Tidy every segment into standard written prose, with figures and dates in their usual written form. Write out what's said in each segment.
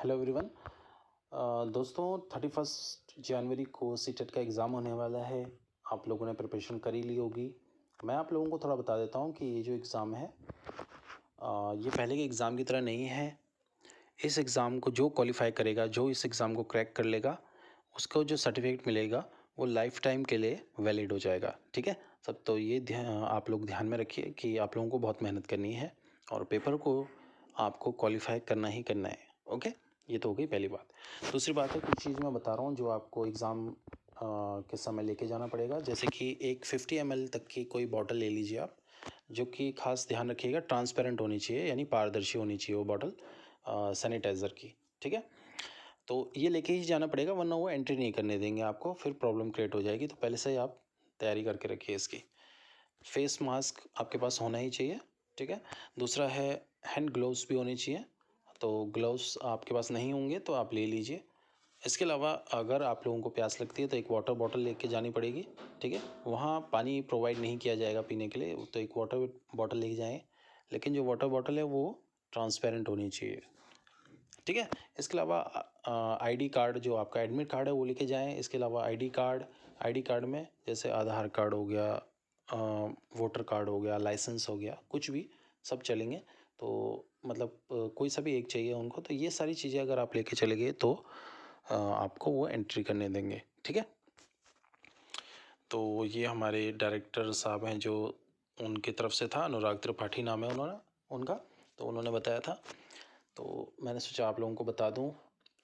Hello everyone. दोस्तों 31 जनवरी को CTET का एग्ज़ाम होने वाला है। आप लोगों ने प्रिपरेशन कर ही ली होगी। मैं आप लोगों को थोड़ा बता देता हूँ कि ये जो एग्ज़ाम है ये पहले के एग्ज़ाम की तरह नहीं है। इस एग्ज़ाम को जो क्वालिफाई करेगा, जो इस एग्ज़ाम को क्रैक कर लेगा, उसको जो सर्टिफिकेट मिलेगा वो लाइफ टाइम के लिए वैलिड हो जाएगा। ठीक है, सब तो ये आप लोग ध्यान में रखिए कि आप लोगों को बहुत मेहनत करनी है और पेपर को आपको क्वालिफाई करना ही करना है। ओके, ये तो हो गई पहली बात। दूसरी बात है, कुछ चीज़ मैं बता रहा हूँ जो आपको एग्ज़ाम के समय लेके जाना पड़ेगा। जैसे कि एक 50 ml तक की कोई बॉटल ले लीजिए आप, जो कि खास ध्यान रखिएगा ट्रांसपेरेंट होनी चाहिए, यानी पारदर्शी होनी चाहिए वो बॉटल सैनिटाइज़र की। ठीक है, तो ये लेके ही जाना पड़ेगा, वरना वो एंट्री नहीं करने देंगे आपको, फिर प्रॉब्लम क्रिएट हो जाएगी। तो पहले से ही आप तैयारी करके रखिए इसकी। फेस मास्क आपके पास होना ही चाहिए। ठीक है, दूसरा है हैंड ग्लोव्स भी होने चाहिए। तो ग्लव्स आपके पास नहीं होंगे तो आप ले लीजिए। इसके अलावा अगर आप लोगों को प्यास लगती है तो एक वाटर बॉटल लेके जानी पड़ेगी। ठीक है, वहाँ पानी प्रोवाइड नहीं किया जाएगा पीने के लिए, तो एक वाटर बॉटल लेके जाएँ, लेकिन जो वाटर बॉटल है वो ट्रांसपेरेंट होनी चाहिए। ठीक है, इसके अलावा आईडी कार्ड, जो आपका एडमिट कार्ड है वो लेके जाएं। इसके अलावा आईडी कार्ड में जैसे आधार कार्ड हो गया, वोटर कार्ड हो गया, लाइसेंस हो गया, कुछ भी सब चलेंगे। तो मतलब कोई सा भी एक चाहिए उनको। तो ये सारी चीज़ें अगर आप लेके चले गए तो आपको वो एंट्री करने देंगे। ठीक है, तो ये हमारे डायरेक्टर साहब हैं, जो उनकी तरफ से था, अनुराग त्रिपाठी नाम है उनका, तो उन्होंने बताया था। तो मैंने सोचा आप लोगों को बता दूं,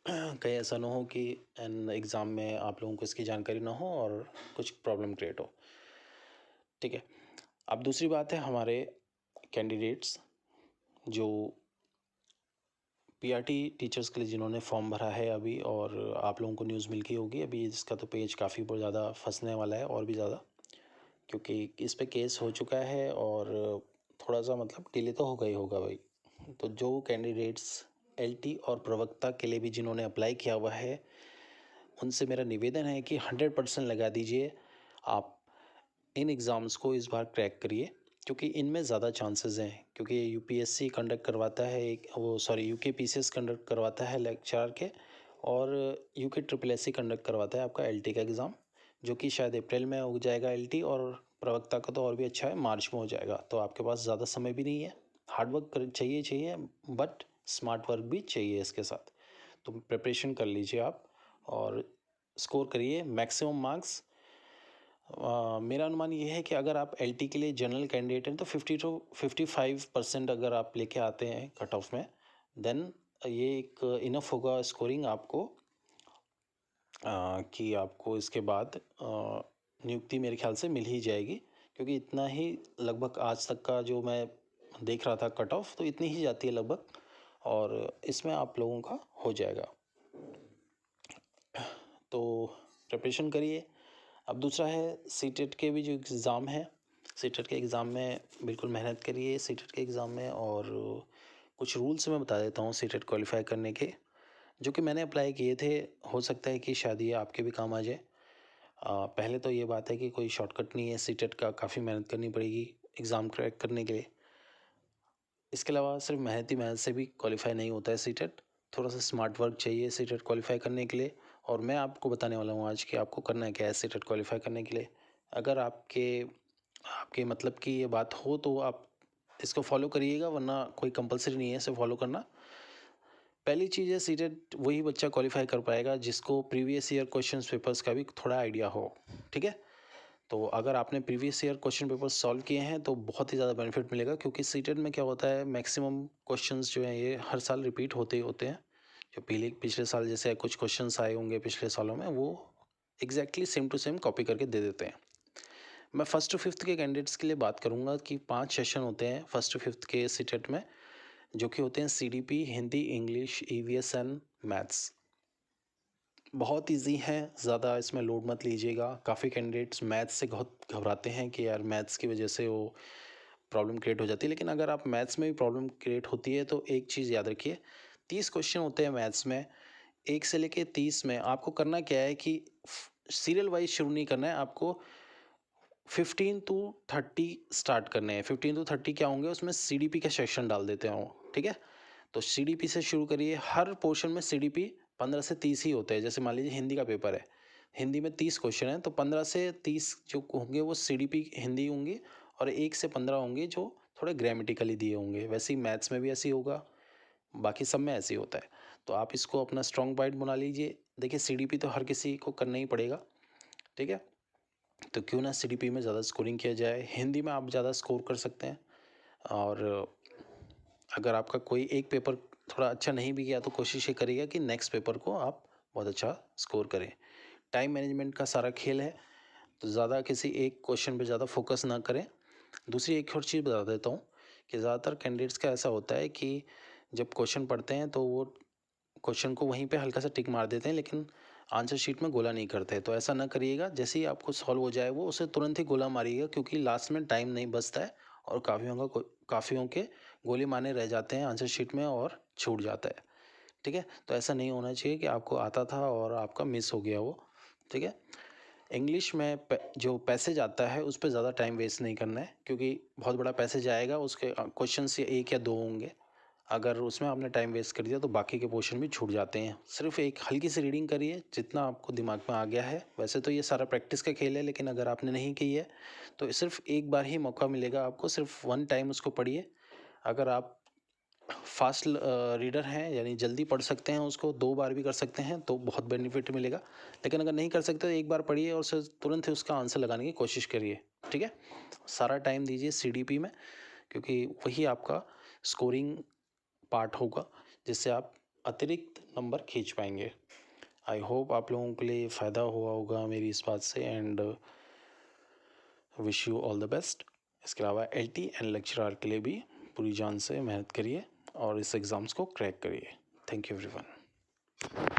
कहीं ऐसा ना हो कि एग्ज़ाम में आप लोगों को इसकी जानकारी ना हो और कुछ प्रॉब्लम क्रिएट हो। ठीक है, अब दूसरी बात है, हमारे कैंडिडेट्स जो पीआरटी टीचर्स के लिए जिन्होंने फॉर्म भरा है अभी, और आप लोगों को न्यूज़ मिल गई होगी अभी, इसका तो पेज काफ़ी बहुत ज़्यादा फंसने वाला है और भी ज़्यादा, क्योंकि इस पे केस हो चुका है और थोड़ा सा मतलब डिले तो होगा ही होगा भाई। तो जो कैंडिडेट्स एलटी और प्रवक्ता के लिए भी जिन्होंने अप्लाई किया हुआ है, उनसे मेरा निवेदन है कि 100% लगा दीजिए। आप इन एग्ज़ाम्स को इस बार क्रैक करिए, क्योंकि इनमें ज़्यादा चांसेस हैं, क्योंकि यूपीएससी कंडक्ट करवाता है यूके पीसीएस कंडक्ट करवाता है लेक्चरर के, और यूके ट्रिपल एससी कंडक्ट करवाता है आपका एलटी का एग्ज़ाम, जो कि शायद अप्रैल में हो जाएगा एलटी, और प्रवक्ता का तो और भी अच्छा है, मार्च में हो जाएगा। तो आपके पास ज़्यादा समय भी नहीं है। हार्डवर्क चाहिए, बट स्मार्ट वर्क भी चाहिए इसके साथ। तो प्रिपरेशन कर लीजिए आप और स्कोर करिए मैक्सिमम मार्क्स। मेरा अनुमान ये है कि अगर आप एलटी के लिए जनरल कैंडिडेट हैं तो 50 to 55% अगर आप लेके आते हैं कट ऑफ में, देन ये एक इनफ होगा स्कोरिंग आपको, कि आपको इसके बाद नियुक्ति मेरे ख्याल से मिल ही जाएगी, क्योंकि इतना ही लगभग आज तक का जो मैं देख रहा था कट ऑफ, तो इतनी ही जाती है लगभग, और इसमें आप लोगों का हो जाएगा। तो प्रिपरेशन करिए। अब दूसरा है सीटेट के भी जो एग्ज़ाम है, सीटेट के एग्ज़ाम में बिल्कुल मेहनत करिए सीटेट के एग्ज़ाम में। और कुछ रूल्स मैं बता देता हूँ सीटेट क्वालिफाई करने के, जो कि मैंने अप्लाई किए थे। हो सकता है कि शायद ये आपके भी काम आ जाए। पहले तो ये बात है कि कोई शॉर्टकट नहीं है सीटेट का, काफ़ी मेहनत करनी पड़ेगी एग्ज़ाम क्रैक करने के लिए। इसके अलावा सिर्फ मेहनत से भी क्वालिफाई नहीं होता है सीटेट, थोड़ा सा स्मार्ट वर्क चाहिए सीटेट क्वालिफाई करने के लिए। और मैं आपको बताने वाला हूँ आज कि आपको करना है क्या है सीटेट क्वालिफाई करने के लिए। अगर आपके आपके मतलब की ये बात हो तो आप इसको फॉलो करिएगा, वरना कोई कंपलसरी नहीं है इसे फॉलो करना। पहली चीज़ है, सीटेट वही बच्चा क्वालिफाई कर पाएगा जिसको प्रीवियस ईयर क्वेश्चंस पेपर्स का भी थोड़ा आइडिया हो। ठीक है, तो अगर आपने previous year question paper solve किए हैं तो बहुत ही ज़्यादा बेनिफिट मिलेगा, क्योंकि सीटेट में क्या होता है, मैक्सिमम क्वेश्चंस जो हैं ये हर साल रिपीट होते ही होते हैं। जो पिछले साल जैसे कुछ क्वेश्चंस आए होंगे पिछले सालों में, वो exactly same to same copy करके दे देते हैं। मैं फर्स्ट टू फिफ्थ के कैंडिडेट्स के लिए बात करूंगा कि 5 सेशन होते हैं फर्स्ट टू फिफ्थ के सीटेट में, जो कि होते हैं CDP, Hindi, English, EVS and maths. बहुत इजी है, ज़्यादा इसमें लोड मत लीजिएगा। काफ़ी कैंडिडेट्स मैथ्स से बहुत घबराते हैं कि यार मैथ्स की वजह से वो प्रॉब्लम क्रिएट हो जाती है, लेकिन अगर आप मैथ्स में भी प्रॉब्लम क्रिएट होती है तो एक चीज़ याद रखिए, 30 क्वेश्चन होते हैं मैथ्स में। 1 से लेके 30 में आपको करना क्या है कि सीरियल वाइज शुरू नहीं करना है आपको, 15 to 30 स्टार्ट करने हैं। 15 to 30 क्या होंगे, उसमें सीडीपी के सेक्शन डाल देते हो। ठीक है, तो CDP से शुरू करिए। हर पोर्शन में CDP 15 से 30 ही होते हैं। जैसे मान लीजिए हिंदी का पेपर है, हिंदी में 30 क्वेश्चन हैं, तो 15 से 30 जो होंगे वो CDP हिंदी होंगे, और 1 से 15 होंगे जो थोड़े ग्रामेटिकली दिए होंगे। वैसे ही मैथ्स में भी ऐसे ही होगा, बाकी सब में ऐसे ही होता है। तो आप इसको अपना स्ट्रॉन्ग पॉइंट बना लीजिए। देखिए CDP तो हर किसी को करना ही पड़ेगा, ठीक है। तो क्यों ना CDP में ज़्यादा स्कोरिंग किया जाए। हिंदी में आप ज़्यादा स्कोर कर सकते हैं, और अगर आपका कोई एक पेपर थोड़ा अच्छा नहीं भी गया तो कोशिश ये करिएगा कि नेक्स्ट पेपर को आप बहुत अच्छा स्कोर करें। टाइम मैनेजमेंट का सारा खेल है, तो ज़्यादा किसी एक क्वेश्चन पे ज़्यादा फोकस ना करें। दूसरी एक और चीज़ बता देता हूँ कि ज़्यादातर कैंडिडेट्स का ऐसा होता है कि जब क्वेश्चन पढ़ते हैं तो वो क्वेश्चन को वहीं पे हल्का सा टिक मार देते हैं, लेकिन आंसर शीट में गोला नहीं करते। तो ऐसा ना करिएगा, जैसे ही आपको सॉल्व हो जाए वो उसे तुरंत ही गोला मारिएगा, क्योंकि लास्ट में टाइम नहीं बचता है और काफ़ियों के गोले मारने रह जाते हैं आंसर शीट में और छूट जाता है, ठीक है। तो ऐसा नहीं होना चाहिए कि आपको आता था और आपका मिस हो गया वो, ठीक है। इंग्लिश में जो पैसेज आता है उस पर ज़्यादा टाइम वेस्ट नहीं करना है, क्योंकि बहुत बड़ा पैसेज आएगा, उसके क्वेश्चन से 1 या 2 होंगे। अगर उसमें आपने टाइम वेस्ट कर दिया तो बाकी के पोर्शन भी छूट जाते हैं। सिर्फ एक हल्की सी रीडिंग करिए, जितना आपको दिमाग में आ गया है। वैसे तो ये सारा प्रैक्टिस का खेल है, लेकिन अगर आपने नहीं की है तो सिर्फ एक बार ही मौका मिलेगा आपको, सिर्फ 1 टाइम उसको पढ़िए। अगर आप फास्ट रीडर हैं, यानी जल्दी पढ़ सकते हैं, उसको 2 बार भी कर सकते हैं तो बहुत बेनिफिट मिलेगा। लेकिन अगर नहीं कर सकते तो एक बार पढ़िए और उसे तुरंत ही उसका आंसर लगाने की कोशिश करिए, ठीक है। सारा टाइम दीजिए CDP में, क्योंकि वही आपका स्कोरिंग पार्ट होगा जिससे आप अतिरिक्त नंबर खींच पाएंगे। आई होप आप लोगों के लिए फ़ायदा हुआ होगा मेरी इस बात से, and wish you all the best. इसके अलावा LT एंड लेक्चरर के लिए भी पूरी जान से मेहनत करिए और इस एग्ज़ाम्स को क्रैक करिए। Thank you everyone.